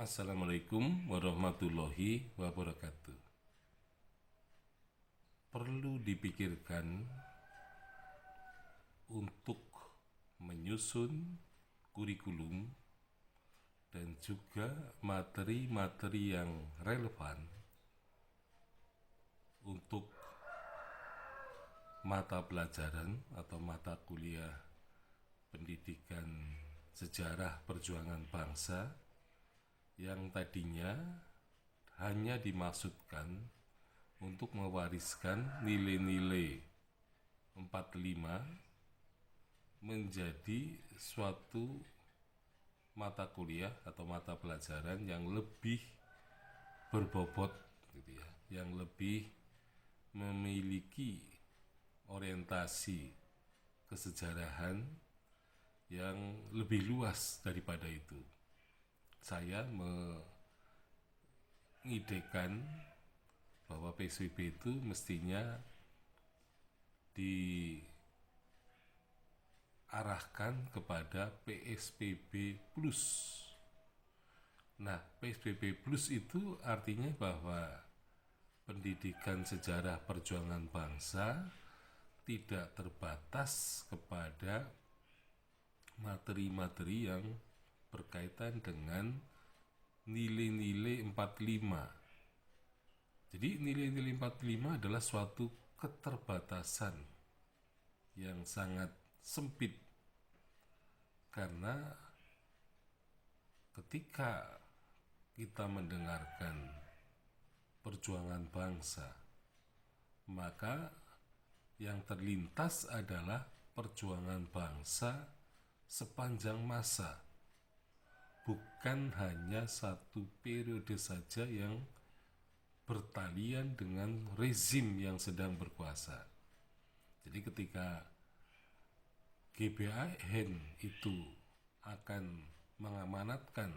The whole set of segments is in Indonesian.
Assalamualaikum warahmatullahi wabarakatuh. Perlu dipikirkan untuk menyusun kurikulum dan juga materi-materi yang relevan untuk mata pelajaran atau mata kuliah pendidikan sejarah perjuangan bangsa yang tadinya hanya dimaksudkan untuk mewariskan nilai-nilai 45 menjadi suatu mata kuliah atau mata pelajaran yang lebih berbobot gitu ya, yang lebih memiliki orientasi kesejarahan yang lebih luas daripada itu. Saya mengidekan bahwa PSBB itu mestinya diarahkan kepada PSBB plus. Nah, PSBB plus itu artinya bahwa pendidikan sejarah perjuangan bangsa tidak terbatas kepada materi-materi yang berkaitan dengan nilai-nilai 45. Jadi nilai-nilai 45 adalah suatu keterbatasan yang sangat sempit, karena ketika kita mendengarkan perjuangan bangsa, maka yang terlintas adalah perjuangan bangsa sepanjang masa, bukan hanya satu periode saja yang bertalian dengan rezim yang sedang berkuasa. Jadi ketika GBHN itu akan mengamanatkan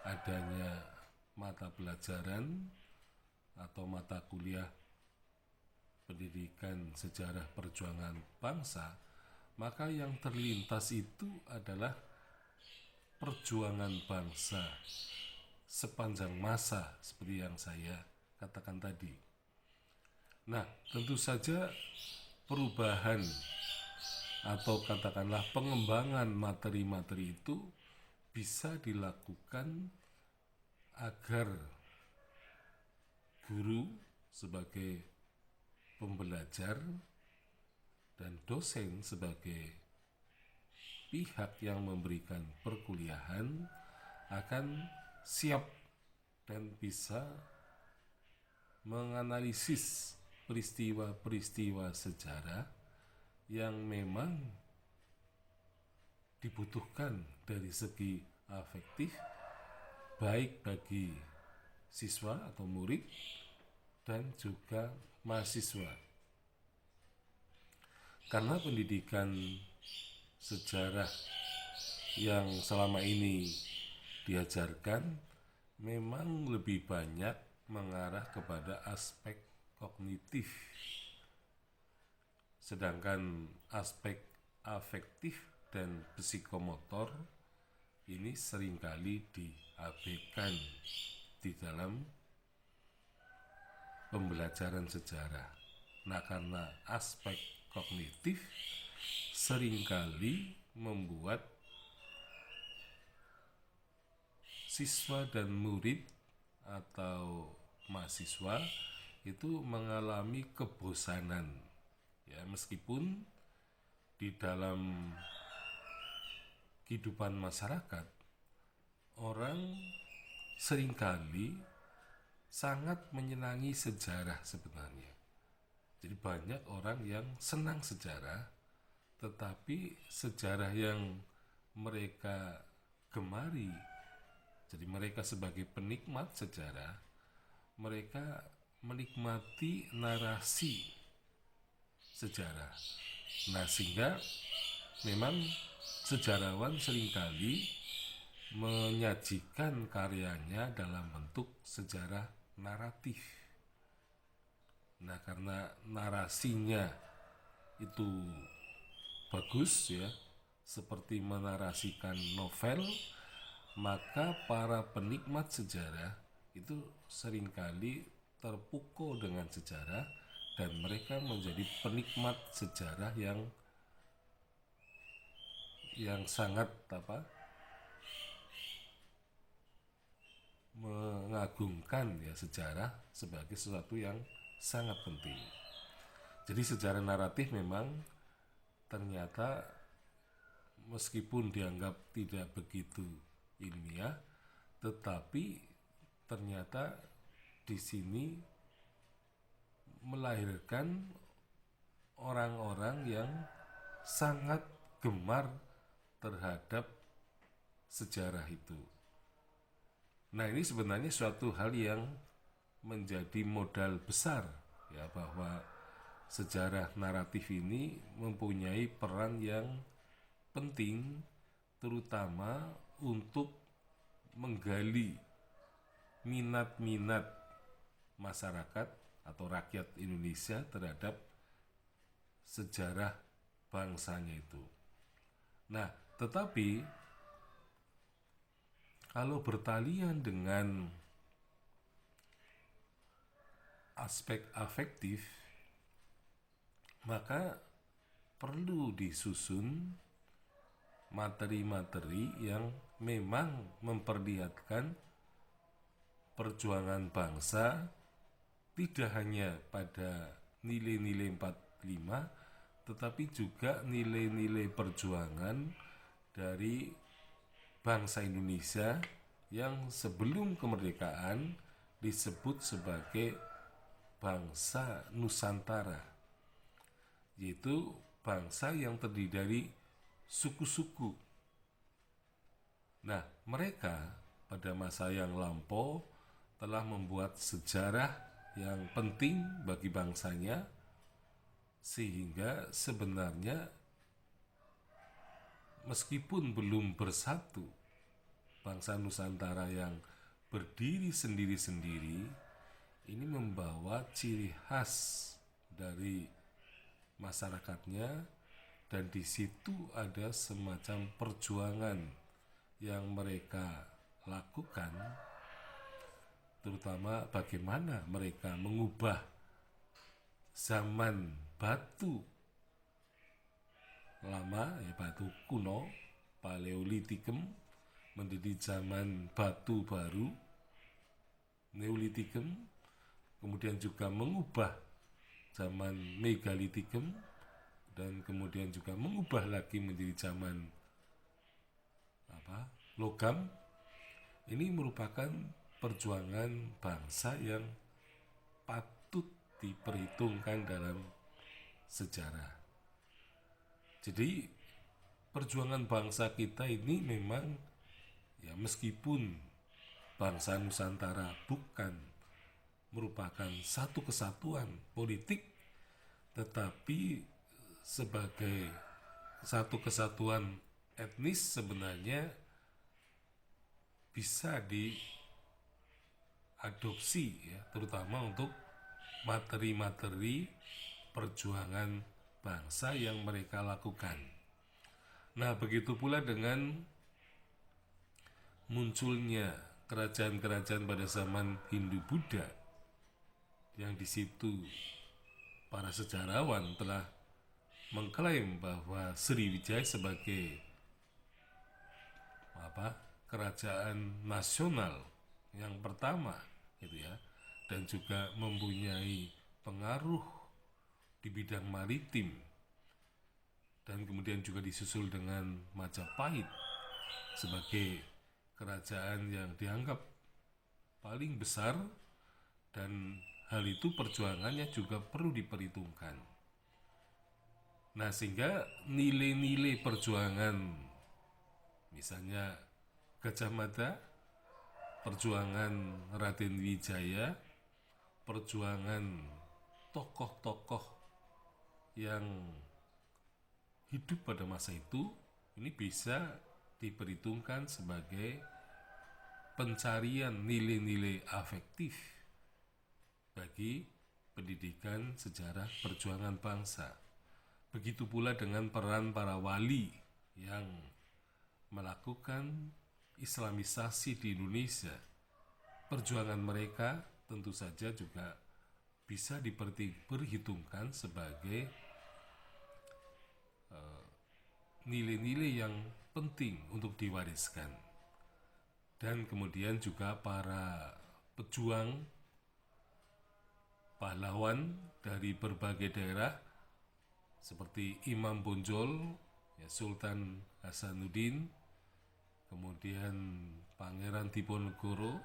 adanya mata pelajaran atau mata kuliah pendidikan sejarah perjuangan bangsa, maka yang terlintas itu adalah perjuangan bangsa sepanjang masa seperti yang saya katakan tadi. Nah, tentu saja perubahan atau katakanlah pengembangan materi-materi itu bisa dilakukan agar guru sebagai pembelajar dan dosen sebagai pihak yang memberikan perkuliahan akan siap dan bisa menganalisis peristiwa-peristiwa sejarah yang memang dibutuhkan dari segi afektif, baik bagi siswa atau murid dan juga mahasiswa. Karena pendidikan sejarah yang selama ini diajarkan memang lebih banyak mengarah kepada aspek kognitif, sedangkan aspek afektif dan psikomotor ini seringkali diabaikan di dalam pembelajaran sejarah. Nah, karena aspek kognitif seringkali membuat siswa dan murid atau mahasiswa itu mengalami kebosanan ya, meskipun di dalam kehidupan masyarakat orang seringkali sangat menyenangi sejarah sebenarnya. Jadi banyak orang yang senang sejarah, tetapi sejarah yang mereka gemari, jadi mereka sebagai penikmat sejarah, mereka menikmati narasi sejarah. Nah, sehingga memang sejarawan seringkali menyajikan karyanya dalam bentuk sejarah naratif. Nah, karena narasinya itu bagus ya, seperti menarasikan novel, maka para penikmat sejarah itu seringkali terpukul dengan sejarah dan mereka menjadi penikmat sejarah yang sangat mengagungkan ya sejarah sebagai sesuatu yang sangat penting. Jadi sejarah naratif memang ternyata meskipun dianggap tidak begitu ilmiah, tetapi ternyata di sini melahirkan orang-orang yang sangat gemar terhadap sejarah itu. Nah, ini sebenarnya suatu hal yang menjadi modal besar ya, bahwa sejarah naratif ini mempunyai peran yang penting terutama untuk menggali minat-minat masyarakat atau rakyat Indonesia terhadap sejarah bangsanya itu. Nah, tetapi kalau bertalian dengan aspek afektif, maka perlu disusun materi-materi yang memang memperlihatkan perjuangan bangsa tidak hanya pada nilai-nilai 45, tetapi juga nilai-nilai perjuangan dari bangsa Indonesia yang sebelum kemerdekaan disebut sebagai bangsa Nusantara, yaitu bangsa yang terdiri dari suku-suku. Nah, mereka pada masa yang lampau telah membuat sejarah yang penting bagi bangsanya, sehingga sebenarnya meskipun belum bersatu, bangsa Nusantara yang berdiri sendiri-sendiri ini membawa ciri khas dari masyarakatnya, dan di situ ada semacam perjuangan yang mereka lakukan, terutama bagaimana mereka mengubah zaman batu lama, ya batu kuno, Paleolitikum, menjadi zaman batu baru, Neolitikum, kemudian juga mengubah zaman Megalitikum, dan kemudian juga mengubah lagi menjadi zaman logam. Ini merupakan perjuangan bangsa yang patut diperhitungkan dalam sejarah. Jadi perjuangan bangsa kita ini memang ya, meskipun bangsa Nusantara bukan merupakan satu kesatuan politik, tetapi sebagai satu kesatuan etnis sebenarnya bisa diadopsi ya, terutama untuk materi-materi perjuangan bangsa yang mereka lakukan. Nah, begitu pula dengan munculnya kerajaan-kerajaan pada zaman Hindu-Buddha, yang di situ para sejarawan telah mengklaim bahwa Sriwijaya sebagai kerajaan nasional yang pertama gitu ya, dan juga mempunyai pengaruh di bidang maritim, dan kemudian juga disusul dengan Majapahit sebagai kerajaan yang dianggap paling besar, dan hal itu perjuangannya juga perlu diperhitungkan. Nah, sehingga nilai-nilai perjuangan misalnya Gajah Mada, perjuangan Raden Wijaya, perjuangan tokoh-tokoh yang hidup pada masa itu, ini bisa diperhitungkan sebagai pencarian nilai-nilai afektif bagi pendidikan sejarah perjuangan bangsa. Begitu pula dengan peran para wali yang melakukan Islamisasi di Indonesia, perjuangan mereka tentu saja juga bisa diperhitungkan sebagai nilai-nilai yang penting untuk diwariskan. Dan kemudian juga para pejuang pahlawan dari berbagai daerah seperti Imam Bonjol, ya, Sultan Hasanuddin, kemudian Pangeran Diponegoro,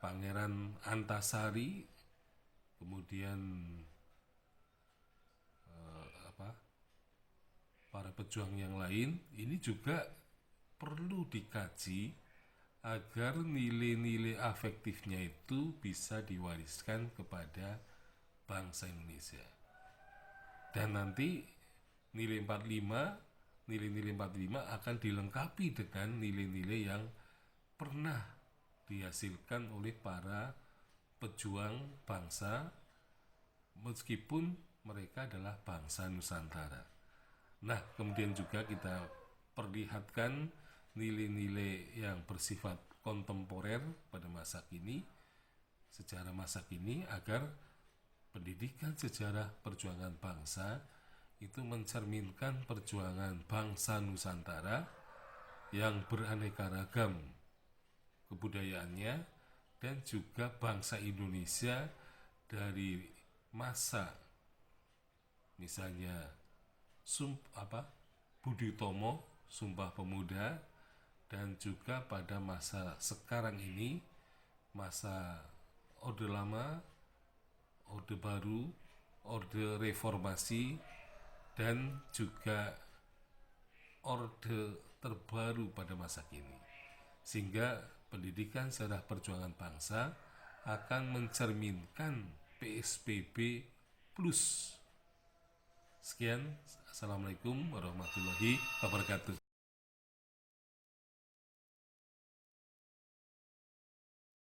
Pangeran Antasari, kemudian para pejuang yang lain, ini juga perlu dikaji agar nilai-nilai afektifnya itu bisa diwariskan kepada bangsa Indonesia. Dan nanti nilai-nilai 45 akan dilengkapi dengan nilai-nilai yang pernah dihasilkan oleh para pejuang bangsa meskipun mereka adalah bangsa Nusantara. Nah, kemudian juga kita perlihatkan nilai-nilai yang bersifat kontemporer pada masa kini, sejarah masa kini, agar pendidikan sejarah perjuangan bangsa itu mencerminkan perjuangan bangsa Nusantara yang beraneka ragam kebudayaannya, dan juga bangsa Indonesia dari masa misalnya Budi Utomo, Sumpah Pemuda, dan juga pada masa sekarang ini, masa Orde Lama, Orde Baru, Orde Reformasi, dan juga Orde terbaru pada masa kini. Sehingga pendidikan sejarah perjuangan bangsa akan mencerminkan PSBB plus. Sekian, Assalamualaikum warahmatullahi wabarakatuh.